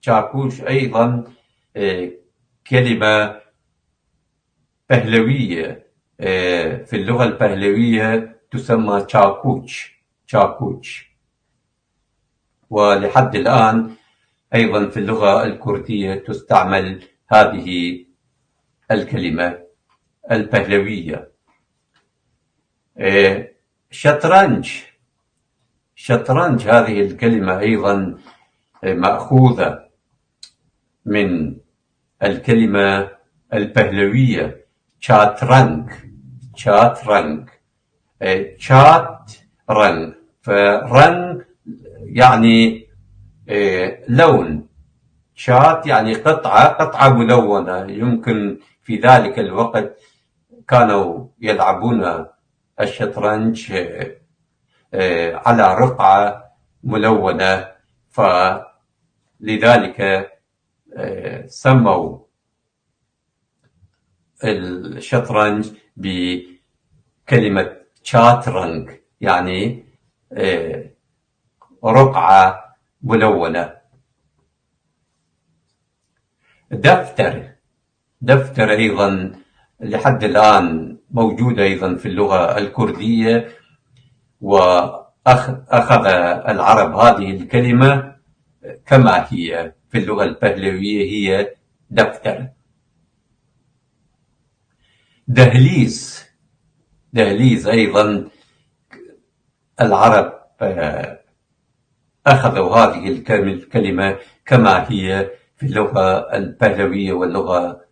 تشاكوش أيضا كلمة بهلوية. في اللغة البهلوية تسمى تشاكوش. ولحد الآن أيضا في اللغة الكردية تستعمل هذه الكلمة البهلوية. شطرنج هذه الكلمة أيضا مأخوذة من الكلمة البهلوية شاترنج. شات رنج، فرنج يعني لون، شات يعني قطعة ملونة. يمكن في ذلك الوقت كانوا يلعبون الشطرنج على رقعة ملونة، فلذلك سموا الشطرنج بكلمة شاترنج، يعني رقعة ملونة. دفتر أيضا لحد الآن موجود أيضا في اللغة الكردية، وأخذ العرب هذه الكلمة كما هي في اللغة البهلوية، هي دفتر. دهليز أيضا العرب أخذوا هذه الكلمة كما هي في اللغة البهلوية واللغة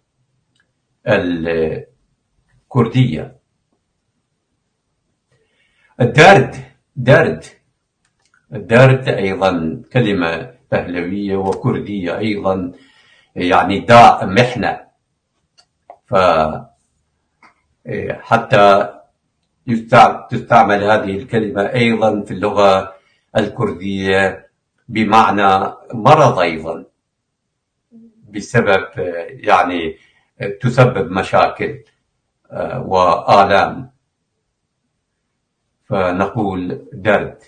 الكردية. الدرد أيضا كلمة بهلوية وكردية أيضا، يعني داء، محنة. حتى تستعمل هذه الكلمة أيضا في اللغة الكردية بمعنى مرض أيضا، بسبب يعني تسبب مشاكل وآلام، فنقول درد.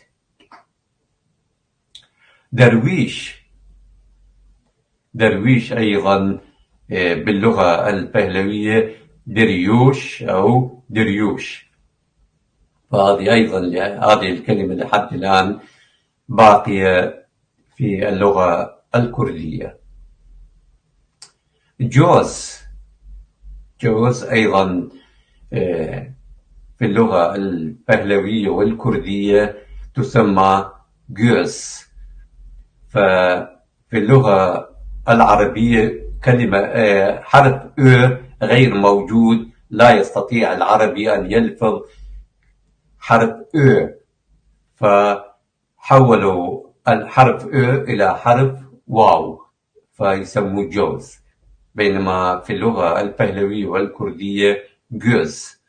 درويش أيضا باللغة البهلوية دريوش أو دريوش، فهذه أيضا هذه الكلمة لحد الآن باقية في اللغة الكردية. جوز أيضا في اللغة البهلوية والكردية تسمى جوز. ففي اللغة العربية كلمة حرف غير موجود، لا يستطيع العربي أن يلفظ حرف فحولوا الحرف إلى حرف واو فيسموه جوز، بينما في اللغة البهلوية والكردية جوز.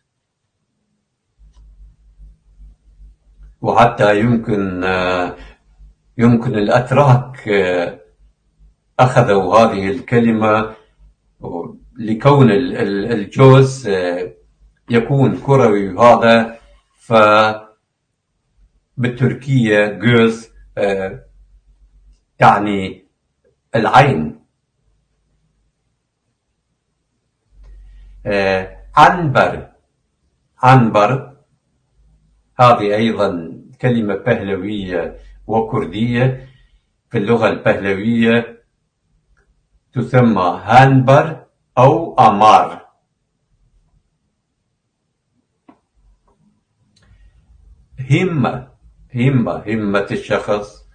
وحتى يمكن الأتراك أخذوا هذه الكلمة لكون الجوز يكون كروي، هذا فبالتركية جوز تعني العين. عنبر هذه أيضا كلمة بهلوية وكردية. في اللغة البهلوية تسمى هانبر أو أمار. همة الشخص،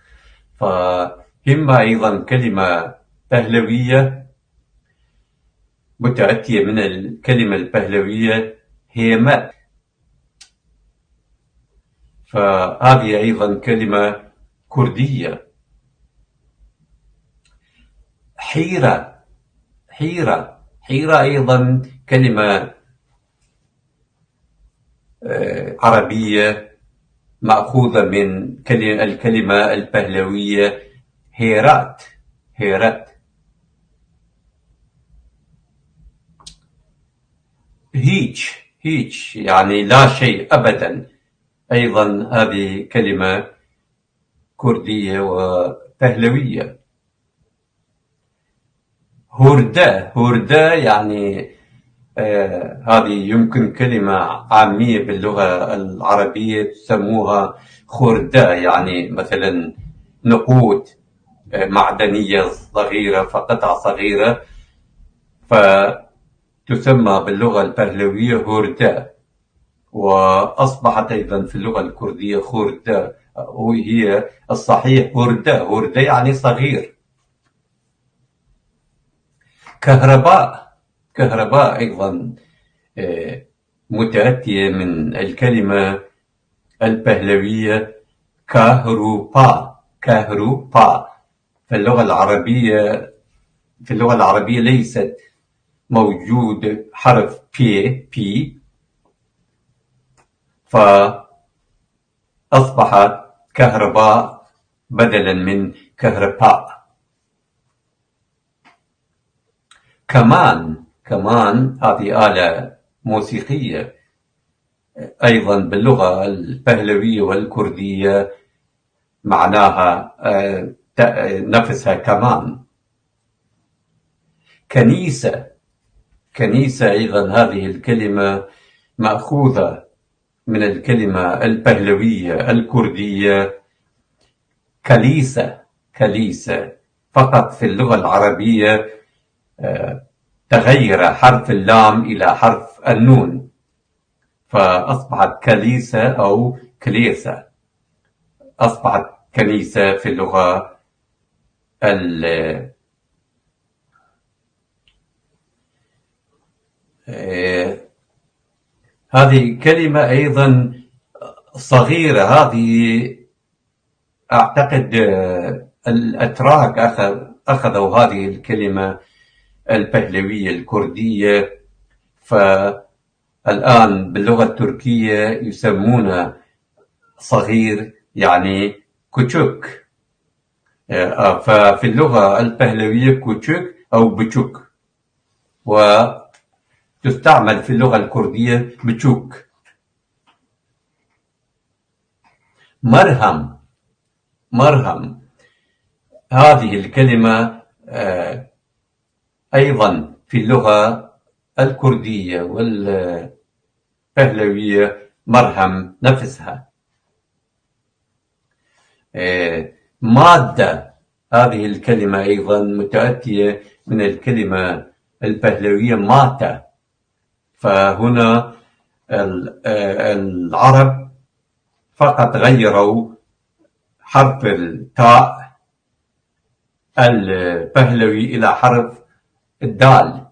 فهمة أيضا كلمة بهلوية متأتية من الكلمة البهلوية هيمة، فهذه أيضا كلمة كردية. حيرة أيضا كلمة عربية مأخوذة من الكلمة البهلوية هيرات. هيج يعني لا شيء أبدا، أيضا هذه كلمة كردية وبهلوية. هوردا يعني هذه يمكن كلمة عامية باللغة العربية تسموها خردة، يعني مثلا نقود معدنية صغيرة فقطعة صغيرة، فتسمى باللغة البهلوية هوردا، وأصبحت أيضا في اللغة الكردية خردة، وهي الصحيح هردة يعني صغير. كهرباء أيضا متأتية من الكلمة البهلوية كهرباء. في اللغة العربية ليست موجود حرف بي، فأصبحت كهرباء بدلا من كهرباء. كمان هذه آلة موسيقية أيضا باللغة البهلوية والكردية، معناها نفسها كمان. كنيسة أيضا هذه الكلمة مأخوذة من الكلمة البهلوية الكردية كليسة، فقط في اللغة العربية تغير حرف اللام إلى حرف النون، فأصبحت كليسة أو كليسة، أصبحت كنيسة في اللغة هذه كلمة أيضا صغيرة. هذه أعتقد الأتراك أخذوا هذه الكلمة البهلوية الكردية، فالآن باللغة التركية يسمونه صغير، يعني كوتشوك. ففي اللغة البهلوية كوتشوك أو بتشوك، وتستعمل في اللغة الكردية بتشوك. مرهم هذه الكلمة أيضا في اللغة الكردية والبهلوية مرهم نفسها. مادة هذه الكلمة أيضا متأتية من الكلمة البهلوية ماتة، فهنا العرب فقط غيروا حرف التاء البهلوي إلى حرف الدال.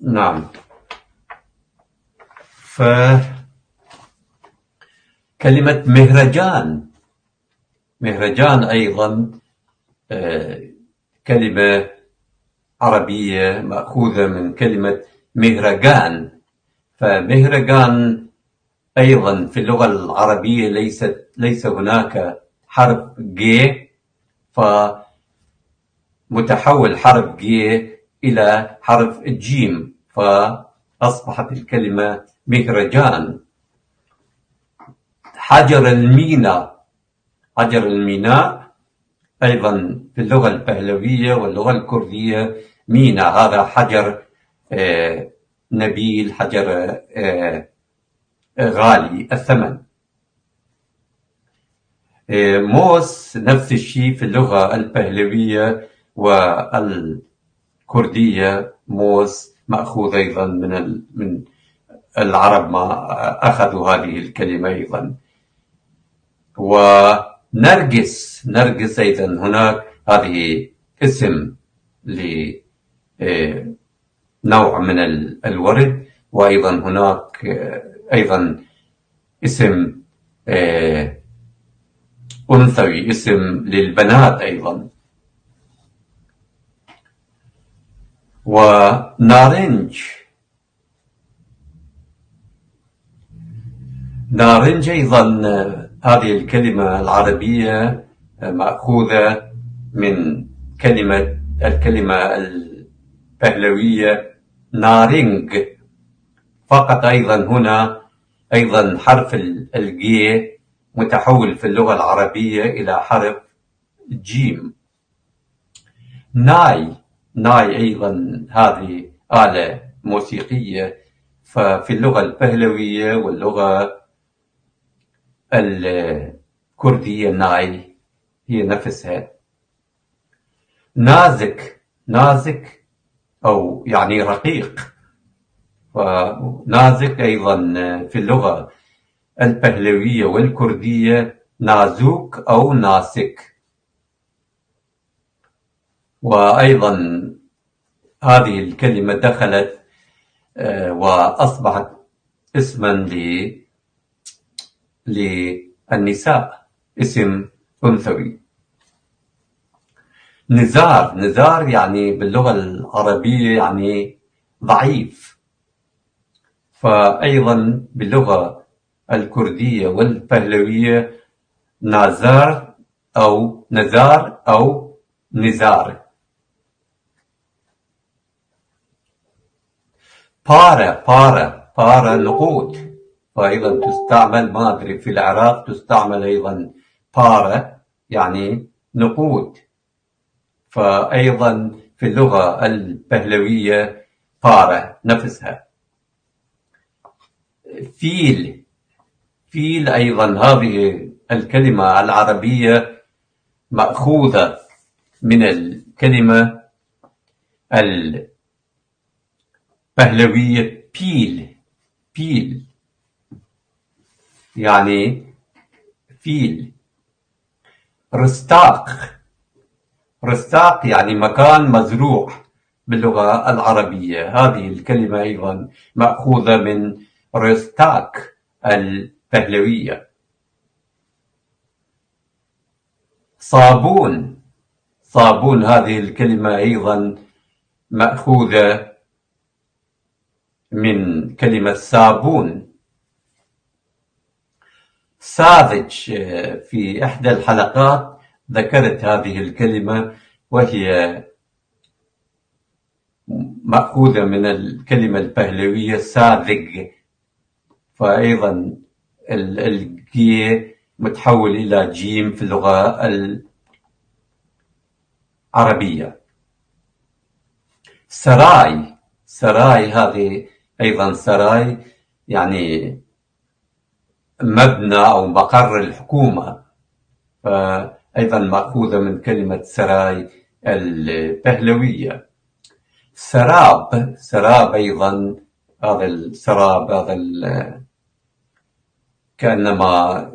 نعم. كلمة مهرجان أيضا كلمة عربية مأخوذة من كلمة مهرجان، فمهرجان أيضا في اللغة العربية ليس هناك حرف ج، فمتحول حرف ج إلى حرف الجيم، فأصبحت الكلمة مهرجان. حجر الميناء أيضا في اللغة البهلوية واللغة الكردية مينا، هذا حجر نبيل، حجر غالي الثمن. موس نفس الشيء في اللغة البهلوية والكردية، موس مأخوذ أيضا من العرب، ما أخذوا هذه الكلمة أيضا. ونرجس أيضا هناك، هذه اسم لنوع من الورد، وأيضا هناك أيضا اسم أنثوي، اسم للبنات أيضا. ونارنج أيضا هذه الكلمة العربية مأخوذة من الكلمة البهلوية نارنج، فقط أيضا هنا أيضا حرف الجي متحول في اللغة العربية إلى حرف جيم. ناي. ناي أيضا هذه آلة موسيقية، ففي اللغة البهلوية واللغة الكردية ناي هي نفسها. نازك. نازك أو يعني رقيق، ونازك أيضا في اللغة البهلوية والكردية نازوك أو ناسك. وأيضا هذه الكلمة دخلت وأصبحت اسما للنساء، اسم أنثوي. نزار. نزار يعني باللغة العربية يعني ضعيف، فأيضا باللغة الكردية والبهلوية نازار أو نزار أو نزار. بارة. بارة. بارة نقود، فأيضا تستعمل، ما أدري في العراق تستعمل أيضا بارة يعني نقود، فأيضا في اللغة البهلوية بارة نفسها. فيل. فيل أيضا هذه الكلمة العربية مأخوذة من الكلمة البهلوية بيل. بيل يعني فيل. رستاق. رستاق يعني مكان مزروع باللغة العربية، هذه الكلمة أيضا مأخوذة من رستاق البهلوية. صابون. صابون هذه الكلمة أيضا مأخوذة من كلمة صابون. ساذج. في إحدى الحلقات ذكرت هذه الكلمة، وهي مأخوذة من الكلمة البهلوية ساذج، فأيضا الجي متحول إلى جيم في اللغة العربية. سراي. سراي هذه أيضا سراي يعني مبنى أو مقر الحكومة، فأيضا مأخوذة من كلمة سراي البهلوية. سراب. سراب أيضا هذا السراب، هذا كأنما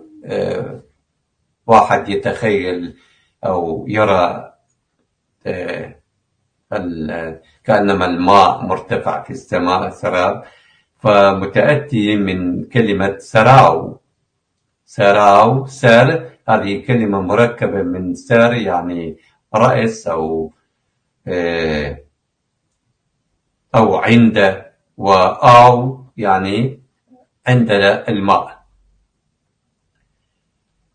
واحد يتخيل أو يرى كأنما الماء مرتفع في السماء، سراب، فمتأتي من كلمة سراو. سراو. سر هذه كلمة مركبة من سر يعني رأس أو عند، وآو يعني عند الماء.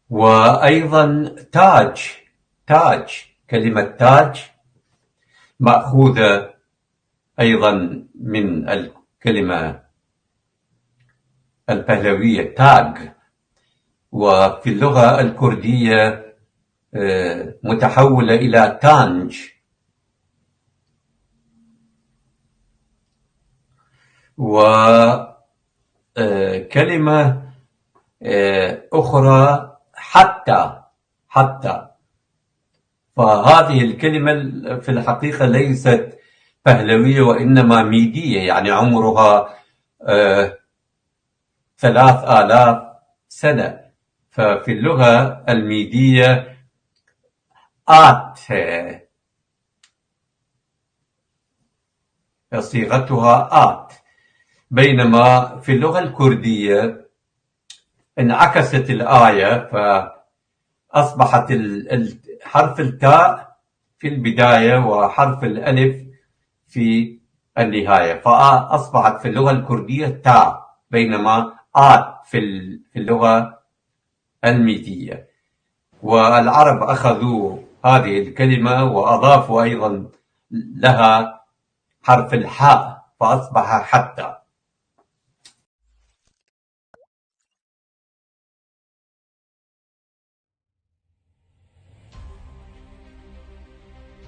وأيضا تاج. تاج. كلمة تاج مأخوذة أيضا من الكلمة البهلوية تاج، وفي اللغة الكردية متحولة إلى تانج. وكلمة أخرى حتى. حتى. فهذه الكلمة في الحقيقة ليست بهلوية، وإنما ميدية، يعني عمرها 3000 سنة. ففي اللغة الميدية آت صيغتها آت، بينما في اللغة الكردية انعكست الآية، فأصبحت حرف التاء في البداية وحرف الألف في النهاية، فأصبحت في اللغة الكردية تاء، بينما آت في اللغة الميدية. والعرب أخذوا هذه الكلمة وأضافوا أيضا لها حرف الحاء، فأصبح حتى.